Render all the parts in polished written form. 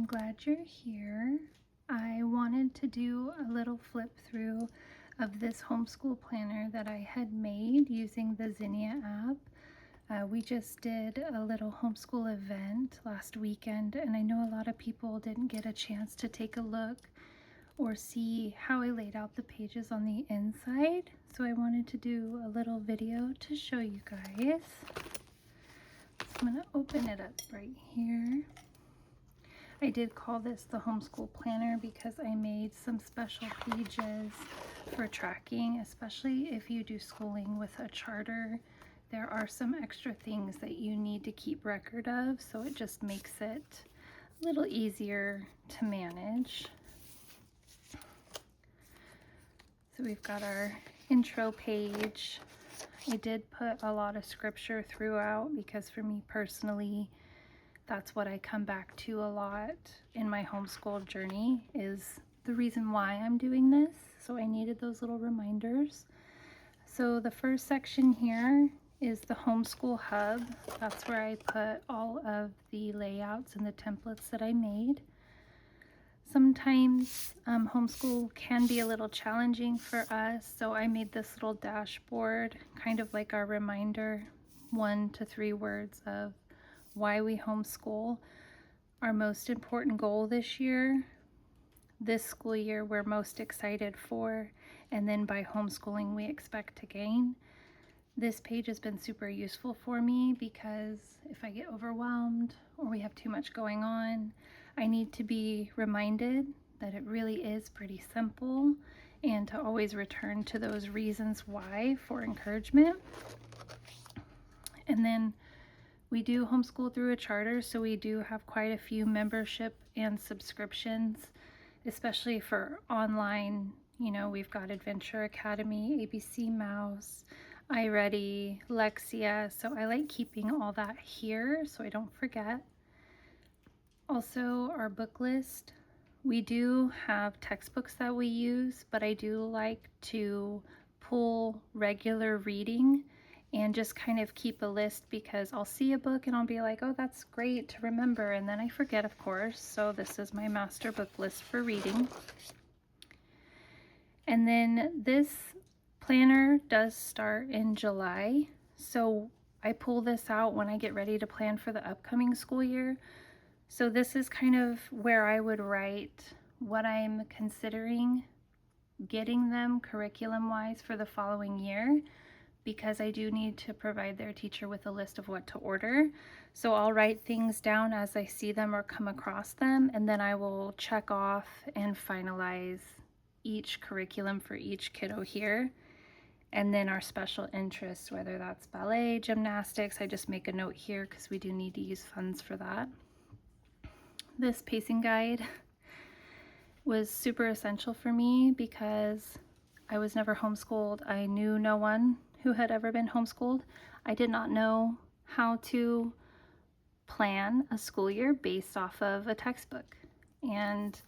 glad you're here. I wanted to do a little flip through of this homeschool planner that I had made using the Zinnia app. We just did a little homeschool event last weekend, and I know a lot of people didn't get a chance to take a look or see how I laid out the pages on the inside. So I wanted to do a little video to show you guys. So I'm going to open it up right here. I did call this the homeschool planner because I made some special pages for tracking, especially if you do schooling with a charter. There are some extra things that you need to keep record of, so it just makes it a little easier to manage. So we've got our intro page. I did put a lot of scripture throughout because for me personally, that's what I come back to a lot in my homeschool journey, is the reason why I'm doing this. So I needed those little reminders. So the first section here is the homeschool hub. That's where I put all of the layouts and the templates that I made. Sometimes homeschool can be a little challenging for us, so I made this little dashboard, kind of like our reminder, 1 to 3 words of why we homeschool, our most important goal this year, this school year we're most excited for, and then by homeschooling we expect to gain. This page has been super useful for me because if I get overwhelmed or we have too much going on, I need to be reminded that it really is pretty simple and to always return to those reasons why for encouragement. And then we do homeschool through a charter, so we do have quite a few membership and subscriptions, especially for online. You know, we've got Adventure Academy, ABC Mouse, iReady, Lexia, so I like keeping all that here so I don't forget. Also, our book list. We do have textbooks that we use, but I do like to pull regular reading and just kind of keep a list because I'll see a book and I'll be like, oh, that's great to remember, and then I forget, of course. So this is my master book list for reading. And then this planner does start in July, so I pull this out when I get ready to plan for the upcoming school year. So this is kind of where I would write what I'm considering getting them curriculum-wise for the following year, because I do need to provide their teacher with a list of what to order. So I'll write things down as I see them or come across them, and then I will check off and finalize each curriculum for each kiddo here. And then our special interests, whether that's ballet, gymnastics, I just make a note here because we do need to use funds for that. This pacing guide was super essential for me because I was never homeschooled. I knew no one who had ever been homeschooled. I did not know how to plan a school year based off of a textbook. And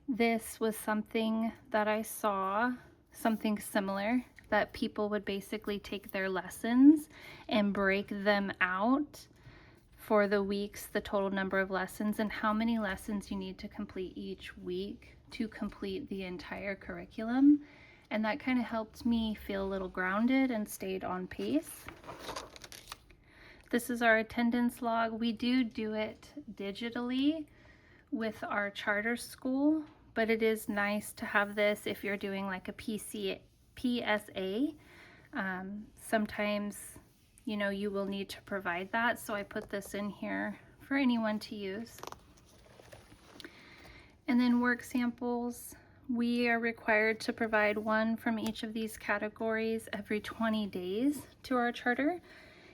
this was something that I saw, something similar, that people would basically take their lessons and break them out for the weeks, the total number of lessons, and how many lessons you need to complete each week to complete the entire curriculum. And that kind of helped me feel a little grounded and stayed on pace. This is our attendance log. We do it digitally with our charter school, but it is nice to have this if you're doing like a PSA. Sometimes, you know, you will need to provide that, so I put this in here for anyone to use. And then work samples. We are required to provide one from each of these categories every 20 days to our charter.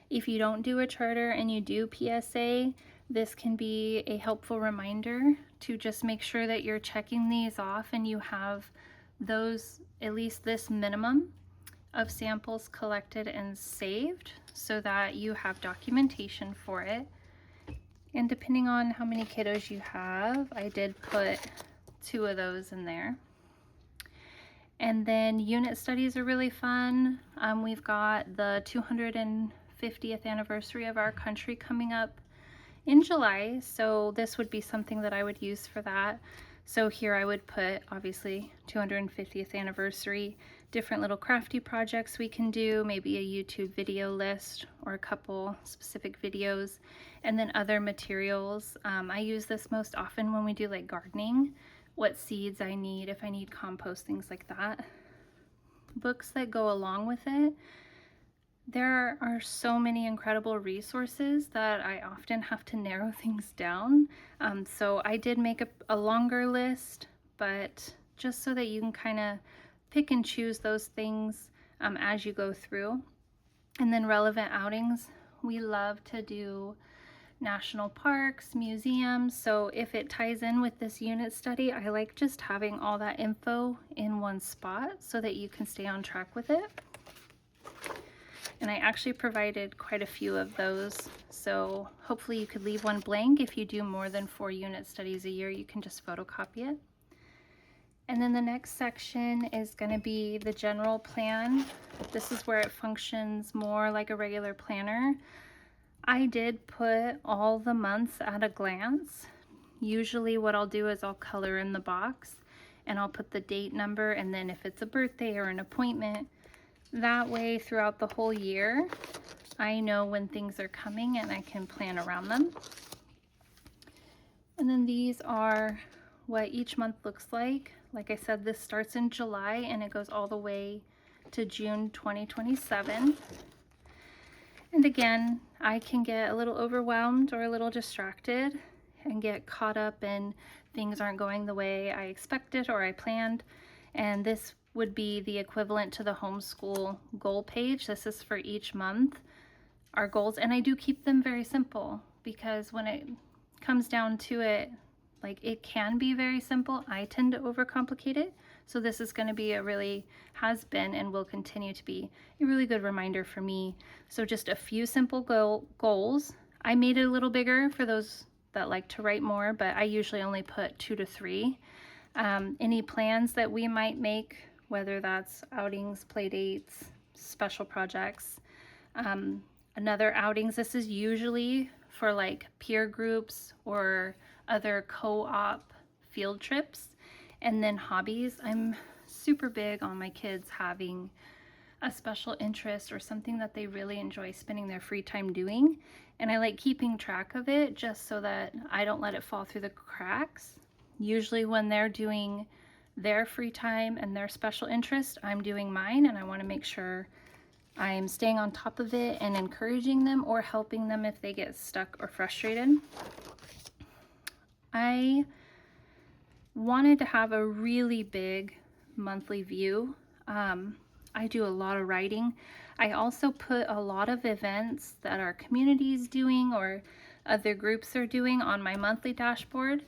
If you don't do a charter and you do PSA, this can be a helpful reminder to just make sure that you're checking these off and you have those, at least this minimum of samples collected and saved so that you have documentation for it. And depending on how many kiddos you have, I did put 2 of those in there. And then unit studies are really fun. We've got the 250th anniversary of our country coming up in July, so this would be something that I would use for that. So here I would put, obviously, 250th anniversary, different little crafty projects we can do, maybe a YouTube video list or a couple specific videos, and then other materials. I use this most often when we do like gardening, what seeds I need, if I need compost, things like that. Books that go along with it. There are so many incredible resources that I often have to narrow things down. So I did make a longer list, but just so that you can kind of pick and choose those things as you go through. And then relevant outings. We love to do national parks, museums. So if it ties in with this unit study, I like just having all that info in one spot so that you can stay on track with it. And I actually provided quite a few of those, so hopefully you could leave one blank. If you do more than 4 unit studies a year, you can just photocopy it. And then the next section is going to be the general plan. This is where it functions more like a regular planner. I did put all the months at a glance. Usually what I'll do is I'll color in the box and I'll put the date number, and then if it's a birthday or an appointment, that way throughout the whole year, I know when things are coming and I can plan around them. And then these are what each month looks like. Like I said, this starts in July and it goes all the way to June 2027. And again, I can get a little overwhelmed or a little distracted and get caught up in things aren't going the way I expected or I planned. And this would be the equivalent to the homeschool goal page. This is for each month, our goals. And I do keep them very simple because when it comes down to it, like it can be very simple. I tend to overcomplicate it. So this is going to be has been and will continue to be a really good reminder for me. So just a few simple goals. I made it a little bigger for those that like to write more, but I usually only put 2 to 3. Any plans that we might make, whether that's outings, play dates, special projects, another outings. This is usually for like peer groups or other co-op field trips. And then hobbies. I'm super big on my kids having a special interest or something that they really enjoy spending their free time doing. And I like keeping track of it just so that I don't let it fall through the cracks. Usually when they're doing their free time and their special interest, I'm doing mine, and I want to make sure I'm staying on top of it and encouraging them or helping them if they get stuck or frustrated. I wanted to have a really big monthly view. I do a lot of writing. I also put a lot of events that our community is doing or other groups are doing on my monthly dashboard.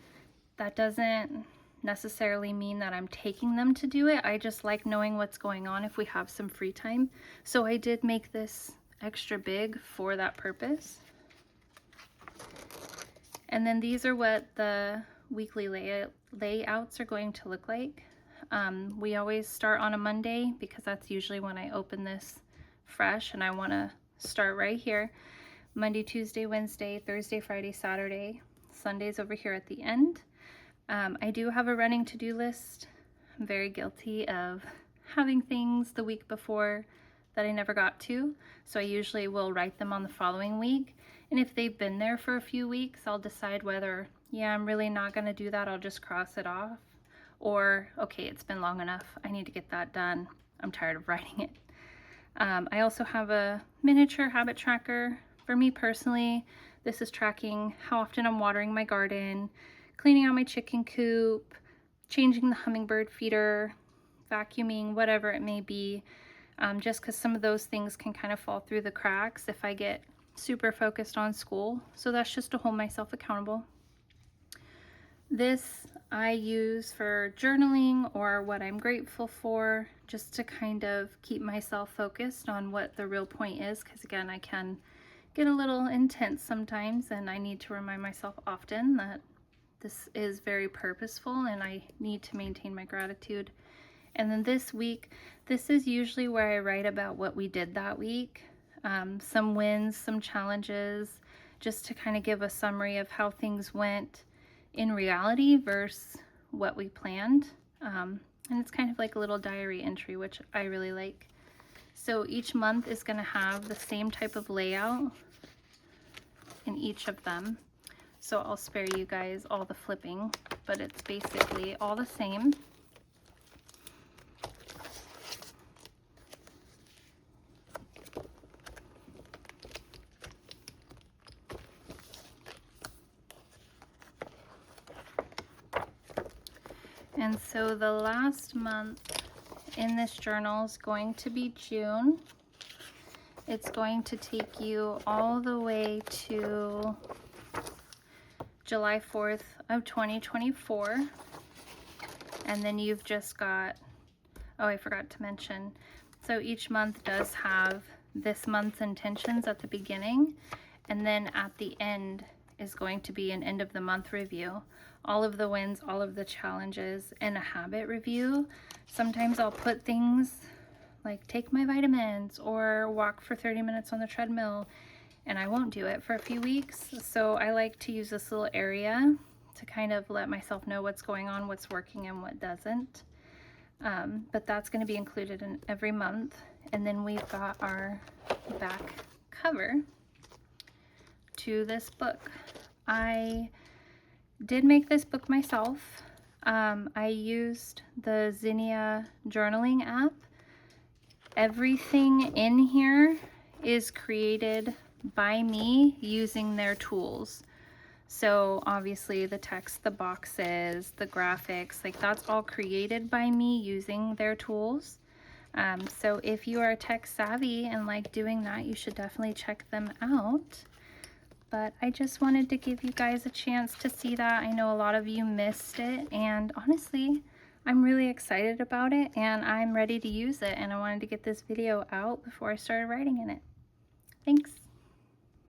That doesn't necessarily mean that I'm taking them to do it. I just like knowing what's going on if we have some free time. So I did make this extra big for that purpose. And then these are what the weekly layouts are going to look like. We always start on a Monday because that's usually when I open this fresh, and I want to start right here. Monday, Tuesday, Wednesday, Thursday, Friday, Saturday, Sundays over here at the end. I do have a running to-do list. I'm very guilty of having things the week before that I never got to, so I usually will write them on the following week. And if they've been there for a few weeks, I'll decide whether, yeah, I'm really not going to do that, I'll just cross it off, or okay, it's been long enough, I need to get that done, I'm tired of writing it. I also have a miniature habit tracker. For me personally, this is tracking how often I'm watering my garden, cleaning out my chicken coop, changing the hummingbird feeder, vacuuming, whatever it may be, just because some of those things can kind of fall through the cracks if I get super focused on school. So that's just to hold myself accountable. This I use for journaling or what I'm grateful for, just to kind of keep myself focused on what the real point is, because again, I can get a little intense sometimes, and I need to remind myself often that this is very purposeful and I need to maintain my gratitude. And then this week, this is usually where I write about what we did that week, some wins, some challenges, just to kind of give a summary of how things went in reality versus what we planned. And it's kind of like a little diary entry, which I really like. So each month is going to have the same type of layout in each of them. So I'll spare you guys all the flipping, but it's basically all the same. And so the last month in this journal is going to be June. It's going to take you all the way to July 4th of 2024. And then you've just got, oh, I forgot to mention, so each month does have this month's intentions at the beginning, and then at the end is going to be an end of the month review. All of the wins, all of the challenges, and a habit review. Sometimes I'll put things like take my vitamins or walk for 30 minutes on the treadmill, and I won't do it for a few weeks. So I like to use this little area to kind of let myself know what's going on, what's working and what doesn't. But that's going to be included in every month. And then we've got our back cover to this book. I did make this book myself. I used the Zinnia journaling app. Everything in here is created by me using their tools. So obviously the text, the boxes, the graphics, like that's all created by me using their tools. So if you are tech savvy and like doing that, you should definitely check them out. But I just wanted to give you guys a chance to see that. I know a lot of you missed it, and honestly, I'm really excited about it and I'm ready to use it, and I wanted to get this video out before I started writing in it. Thanks.